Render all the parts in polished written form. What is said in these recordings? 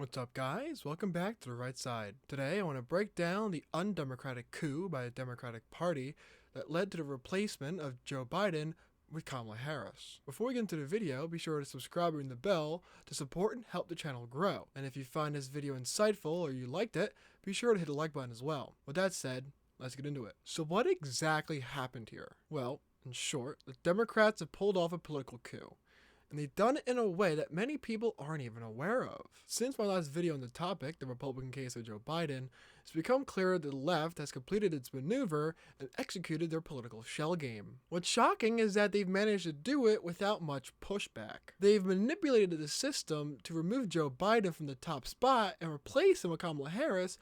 What's up, guys? Welcome back to the right side. Today I want to break down the undemocratic coup by the Democratic Party that led to the replacement of Joe Biden with Kamala Harris. Before we get into the video, be sure to subscribe and ring the bell to support and help the channel grow. And if you find this video insightful or you liked it, be sure to hit the like button as well. With that said, let's get into it. So what exactly happened here? Well, in short, the Democrats have pulled off a political coup. And they've done it in a way that many people aren't even aware of. Since my last video on the topic, the Republican case of Joe Biden, it's become clear that the left has completed its maneuver and executed their political shell game. What's shocking is that they've managed to do it without much pushback. They've manipulated the system to remove Joe Biden from the top spot and replace him with Kamala Harris,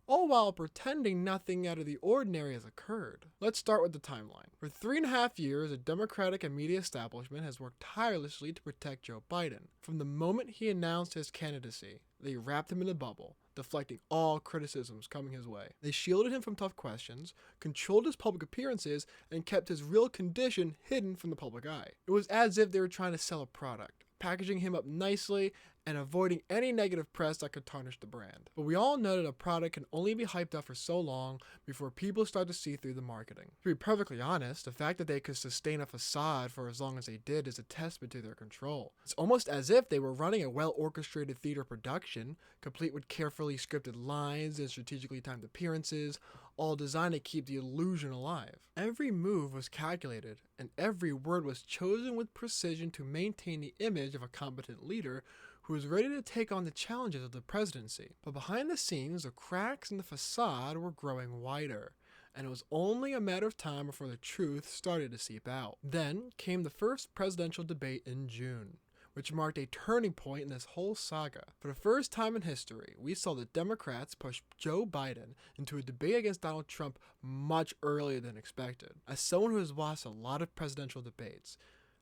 all while pretending nothing out of the ordinary has occurred. Let's start with the timeline. For 3.5 years, the Democratic and media establishment has worked tirelessly to protect Joe Biden. From the moment he announced his candidacy, they wrapped him in a bubble, deflecting all criticisms coming his way. They shielded him from tough questions, controlled his public appearances, and kept his real condition hidden from the public eye. It was as if they were trying to sell a product, packaging him up nicely and avoiding any negative press that could tarnish the brand. But we all know that a product can only be hyped up for so long before people start to see through the marketing. To be perfectly honest, the fact that they could sustain a facade for as long as they did is a testament to their control. It's almost as if they were running a well-orchestrated theater production, complete with carefully scripted lines and strategically timed appearances, all designed to keep the illusion alive. Every move was calculated, and every word was chosen with precision to maintain the image of a competent leader who was ready to take on the challenges of the presidency. But behind the scenes, the cracks in the facade were growing wider, and it was only a matter of time before the truth started to seep out. Then came the first presidential debate in June, which marked a turning point in this whole saga. For the first time in history, we saw the Democrats push Joe Biden into a debate against Donald Trump much earlier than expected. As someone who has watched a lot of presidential debates,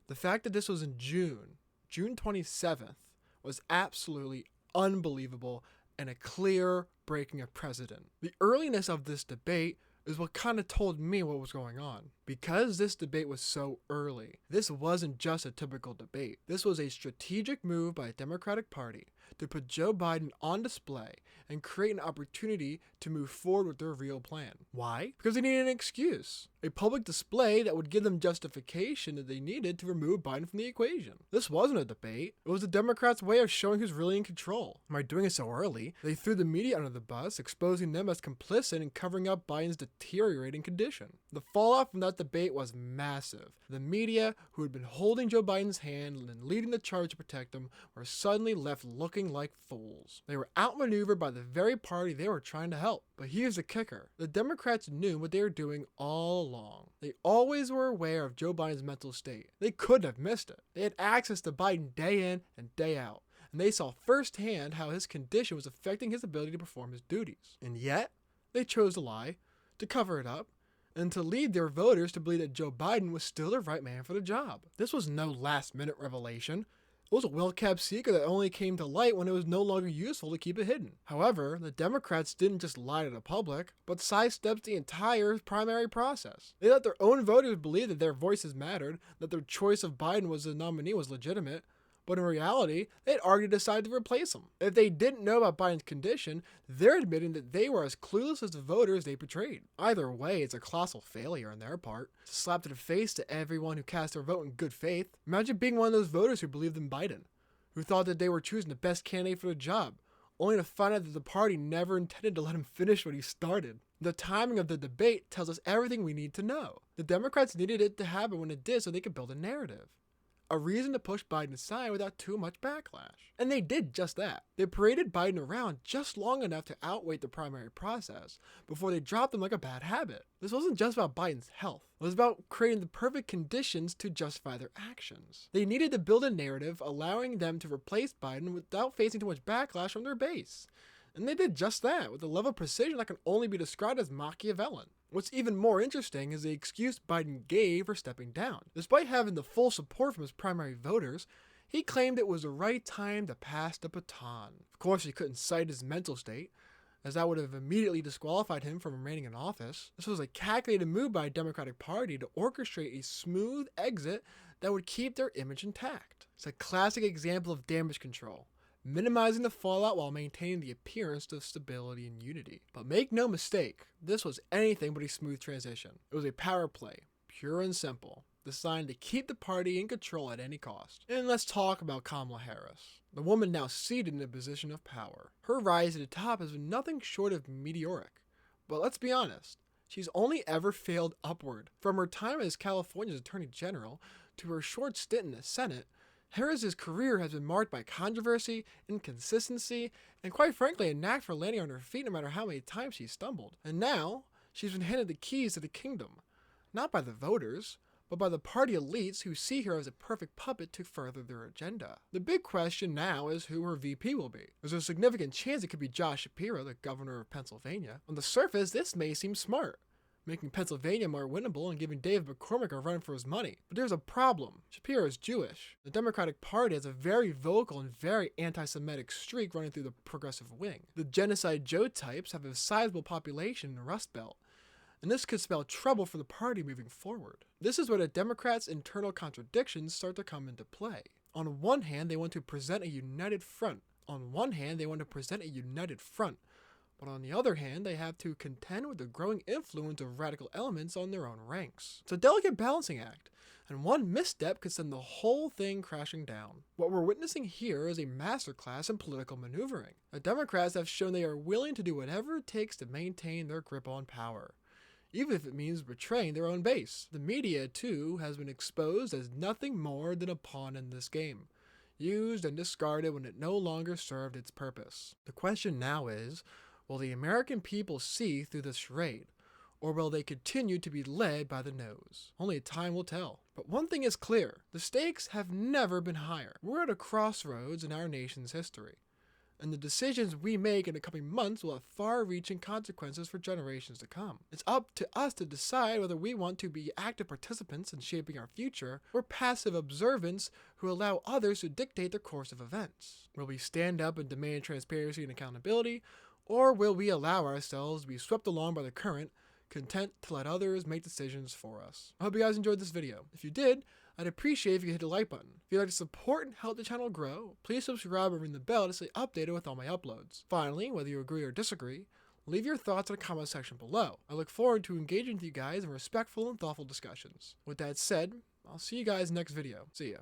the fact that this was in June 27th, was absolutely unbelievable and a clear breaking of precedent. The earliness of this debate is what kind of told me what was going on. Because this debate was so early, this wasn't just a typical debate. This was a strategic move by the Democratic Party to put Joe Biden on display and create an opportunity to move forward with their real plan. Why? Because they needed an excuse. A public display that would give them justification that they needed to remove Biden from the equation. This wasn't a debate. It was the Democrats' way of showing who's really in control. By doing it so early, they threw the media under the bus, exposing them as complicit in covering up Biden's deteriorating condition. The fallout from that debate was massive. The media, who had been holding Joe Biden's hand and leading the charge to protect him, were suddenly left looking like fools. They were outmaneuvered by the very party they were trying to help. But here's the kicker. The Democrats knew what they were doing all along. They always were aware of Joe Biden's mental state. They couldn't have missed it. They had access to Biden day in and day out, and they saw firsthand how his condition was affecting his ability to perform his duties. And yet, they chose to lie, to cover it up, and to lead their voters to believe that Joe Biden was still the right man for the job. This was no last-minute revelation. It was a well-kept secret that only came to light when it was no longer useful to keep it hidden. However, the Democrats didn't just lie to the public, but sidestepped the entire primary process. They let their own voters believe that their voices mattered, that their choice of Biden was the nominee was legitimate, but in reality, they'd already decided to replace him. If they didn't know about Biden's condition, they're admitting that they were as clueless as the voters they portrayed. Either way, it's a colossal failure on their part. It's a slap to the face to everyone who cast their vote in good faith. Imagine being one of those voters who believed in Biden, who thought that they were choosing the best candidate for the job, only to find out that the party never intended to let him finish what he started. The timing of the debate tells us everything we need to know. The Democrats needed it to happen when it did so they could build a narrative. A reason to push Biden aside without too much backlash. And they did just that. They paraded Biden around just long enough to outweigh the primary process before they dropped him like a bad habit. This wasn't just about Biden's health. It was about creating the perfect conditions to justify their actions. They needed to build a narrative allowing them to replace Biden without facing too much backlash from their base. And they did just that with a level of precision that can only be described as Machiavellian. What's even more interesting is the excuse Biden gave for stepping down. Despite having the full support from his primary voters, he claimed it was the right time to pass the baton. Of course, he couldn't cite his mental state, as that would have immediately disqualified him from remaining in office. This was a calculated move by the Democratic Party to orchestrate a smooth exit that would keep their image intact. It's a classic example of damage control. minimizing the fallout while maintaining the appearance of stability and unity. But make no mistake, this was anything but a smooth transition. It was a power play, pure and simple, designed to keep the party in control at any cost. And let's talk about Kamala Harris, the woman now seated in a position of power. Her rise to the top has been nothing short of meteoric. But let's be honest, she's only ever failed upward. From her time as California's Attorney General to her short stint in the Senate, Harris's career has been marked by controversy, inconsistency, and quite frankly a knack for landing on her feet no matter how many times she stumbled. And now, she's been handed the keys to the kingdom, not by the voters, but by the party elites who see her as a perfect puppet to further their agenda. The big question now is who her VP will be. There's a significant chance it could be Josh Shapiro, the governor of Pennsylvania. On the surface, this may seem smart, making Pennsylvania more winnable and giving David McCormick a run for his money. But there's a problem. Shapiro is Jewish. The Democratic Party has a very vocal and very anti-Semitic streak running through the progressive wing. The Genocide Joe types have a sizable population in the Rust Belt, and this could spell trouble for the party moving forward. This is where the Democrats' internal contradictions start to come into play. On one hand, they want to present a united front. But on the other hand, they have to contend with the growing influence of radical elements on their own ranks. It's a delicate balancing act, and one misstep could send the whole thing crashing down. What we're witnessing here is a masterclass in political maneuvering. The Democrats have shown they are willing to do whatever it takes to maintain their grip on power, even if it means betraying their own base. The media, too, has been exposed as nothing more than a pawn in this game, used and discarded when it no longer served its purpose. The question now is, will the American people see through this charade, or will they continue to be led by the nose? Only time will tell. But one thing is clear, the stakes have never been higher. We're at a crossroads in our nation's history, and the decisions we make in the coming months will have far-reaching consequences for generations to come. It's up to us to decide whether we want to be active participants in shaping our future, or passive observants who allow others to dictate the course of events. Will we stand up and demand transparency and accountability, or will we allow ourselves to be swept along by the current, content to let others make decisions for us? I hope you guys enjoyed this video. If you did, I'd appreciate if you could hit the like button. If you'd like to support and help the channel grow, please subscribe and ring the bell to stay updated with all my uploads. Finally, whether you agree or disagree, leave your thoughts in the comment section below. I look forward to engaging with you guys in respectful and thoughtful discussions. With that said, I'll see you guys next video. See ya.